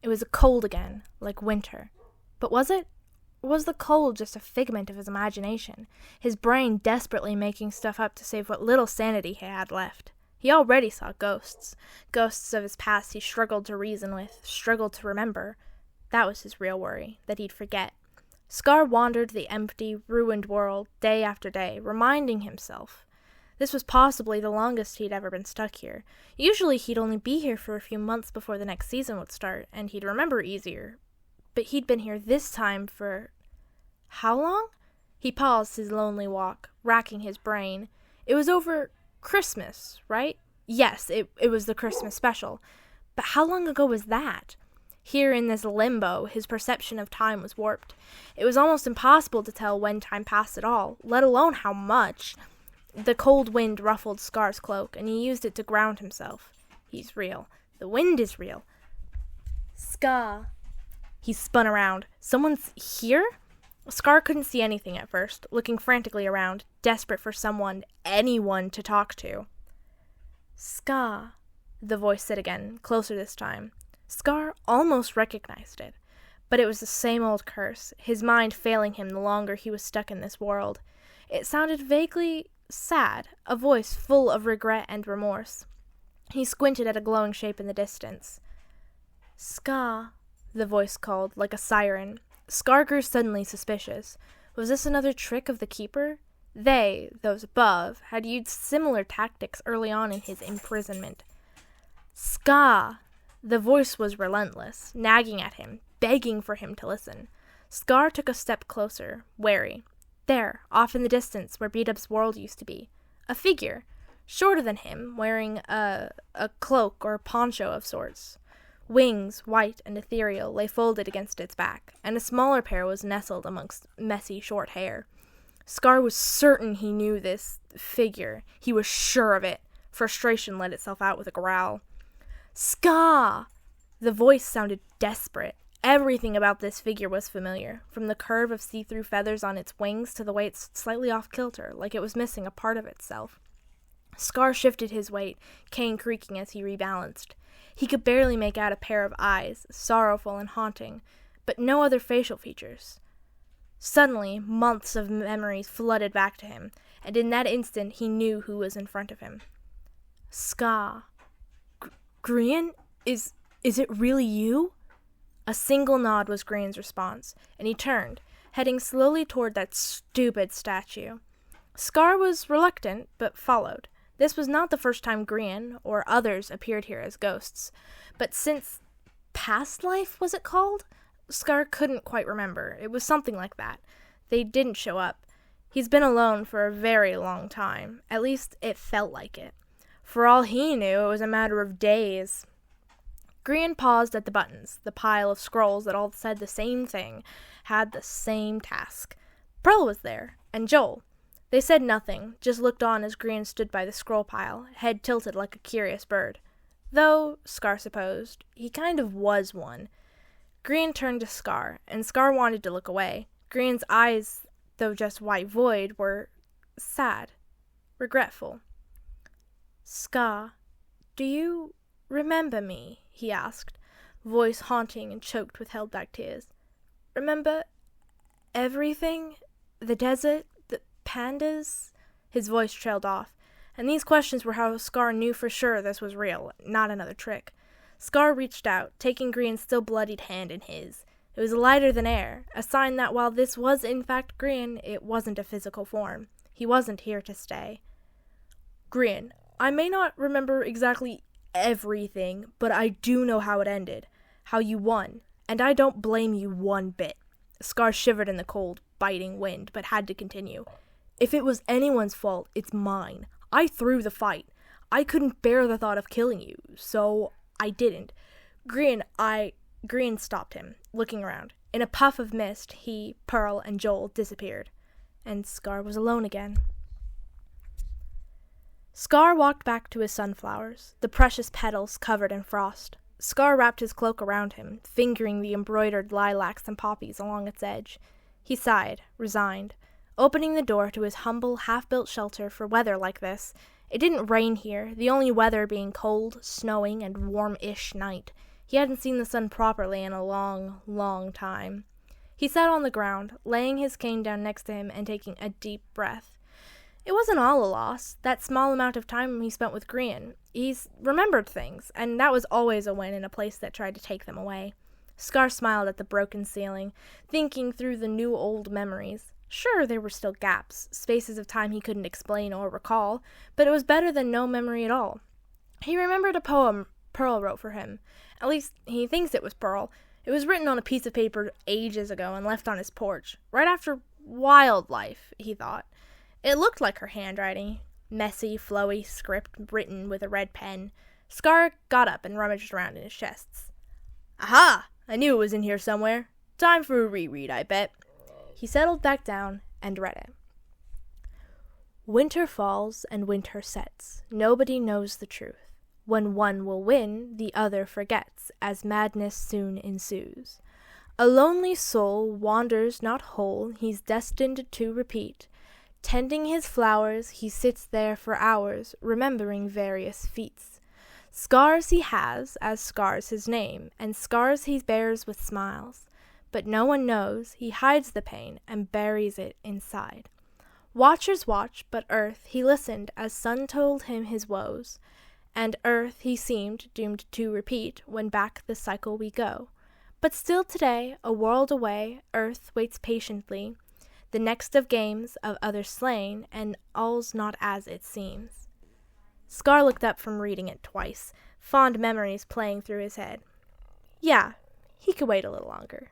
It was cold again, like winter. But was it? Or was the cold just a figment of his imagination, his brain desperately making stuff up to save what little sanity he had left? He already saw ghosts. Ghosts of his past he struggled to reason with, struggled to remember. That was his real worry, that he'd forget. Scar wandered the empty, ruined world day after day, reminding himself. This was possibly the longest he'd ever been stuck here. Usually he'd only be here for a few months before the next season would start, and he'd remember easier. But he'd been here this time for... how long? He paused his lonely walk, racking his brain. It was over Christmas, right? Yes, it was the Christmas special. But how long ago was that? Here in this limbo, his perception of time was warped. It was almost impossible to tell when time passed at all, let alone how much. The cold wind ruffled Scar's cloak, and he used it to ground himself. He's real. The wind is real. Scar. He spun around. Someone's here? Scar couldn't see anything at first, looking frantically around, desperate for someone, anyone to talk to. Scar, the voice said again, closer this time. Scar almost recognized it, but it was the same old curse, his mind failing him the longer he was stuck in this world. It sounded vaguely sad, a voice full of regret and remorse. He squinted at a glowing shape in the distance. Scar, the voice called, like a siren. Scar grew suddenly suspicious. Was this another trick of the Keeper? They, those above, had used similar tactics early on in his imprisonment. Scar! The voice was relentless, nagging at him, begging for him to listen. Scar took a step closer, wary. There, off in the distance, where Beat-Up's world used to be. A figure, shorter than him, wearing a cloak or poncho of sorts. Wings, white and ethereal, lay folded against its back, and a smaller pair was nestled amongst messy short hair. Scar was certain he knew this figure. He was sure of it. Frustration let itself out with a growl. Scar! The voice sounded desperate. Everything about this figure was familiar, from the curve of see-through feathers on its wings to the way it stood slightly off-kilter, like it was missing a part of itself. Scar shifted his weight, cane creaking as he rebalanced. He could barely make out a pair of eyes, sorrowful and haunting, but no other facial features. Suddenly, months of memories flooded back to him, and in that instant he knew who was in front of him. Scar. Grian? Is it really you? A single nod was Grian's response, and he turned, heading slowly toward that stupid statue. Scar was reluctant, but followed. This was not the first time Grian, or others, appeared here as ghosts, but since Past Life, was it called? Scar couldn't quite remember. It was something like that. They didn't show up. He's been alone for a very long time. At least it felt like it. For all he knew, it was a matter of days. Grian paused at the buttons, the pile of scrolls that all said the same thing, had the same task. Pearl was there, and Joel. They said nothing, just looked on as Grian stood by the scroll pile, head tilted like a curious bird. Though, Scar supposed, he kind of was one. Grian turned to Scar, and Scar wanted to look away. Grian's eyes, though just white void, were sad, regretful. Scar, do you remember me? He asked, voice haunting and choked with held-back tears. Remember everything? The desert? The pandas? His voice trailed off, and these questions were how Scar knew for sure this was real, not another trick. Scar reached out, taking Grian's still bloodied hand in his. It was lighter than air, a sign that while this was in fact Grian, it wasn't a physical form. He wasn't here to stay. Grian, I may not remember exactly everything, but I do know how it ended, how you won, and I don't blame you one bit. Scar shivered in the cold, biting wind, but had to continue. If it was anyone's fault, it's mine. I threw the fight. I couldn't bear the thought of killing you, so I didn't. Grian stopped him, looking around. In a puff of mist, he, Pearl, and Joel disappeared, and Scar was alone again. Scar walked back to his sunflowers, the precious petals covered in frost. Scar wrapped his cloak around him, fingering the embroidered lilacs and poppies along its edge. He sighed, resigned, opening the door to his humble, half-built shelter for weather like this. It didn't rain here, the only weather being cold, snowing, and warm-ish night. He hadn't seen the sun properly in a long, long time. He sat on the ground, laying his cane down next to him and taking a deep breath. It wasn't all a loss, that small amount of time he spent with Grian. He's remembered things, and that was always a win in a place that tried to take them away. Scar smiled at the broken ceiling, thinking through the new old memories. Sure, there were still gaps, spaces of time he couldn't explain or recall, but it was better than no memory at all. He remembered a poem Pearl wrote for him. At least, he thinks it was Pearl. It was written on a piece of paper ages ago and left on his porch, right after wildlife, he thought. It looked like her handwriting. Messy, flowy script written with a red pen. Scar got up and rummaged around in his chests. Aha! I knew it was in here somewhere. Time for a reread, I bet. He settled back down and read it. Winter falls and winter sets. Nobody knows the truth. When one will win, the other forgets, as madness soon ensues. A lonely soul wanders not whole, he's destined to repeat. Tending his flowers, he sits there for hours, remembering various feats. Scars he has, as scars his name, and scars he bears with smiles. But no one knows, he hides the pain and buries it inside. Watchers watch, but earth he listened as sun told him his woes. And earth he seemed doomed to repeat when back the cycle we go. But still today, a world away, earth waits patiently, the next of games of others slain, and all's not as it seems. Scar looked up from reading it twice, fond memories playing through his head. Yeah, he could wait a little longer.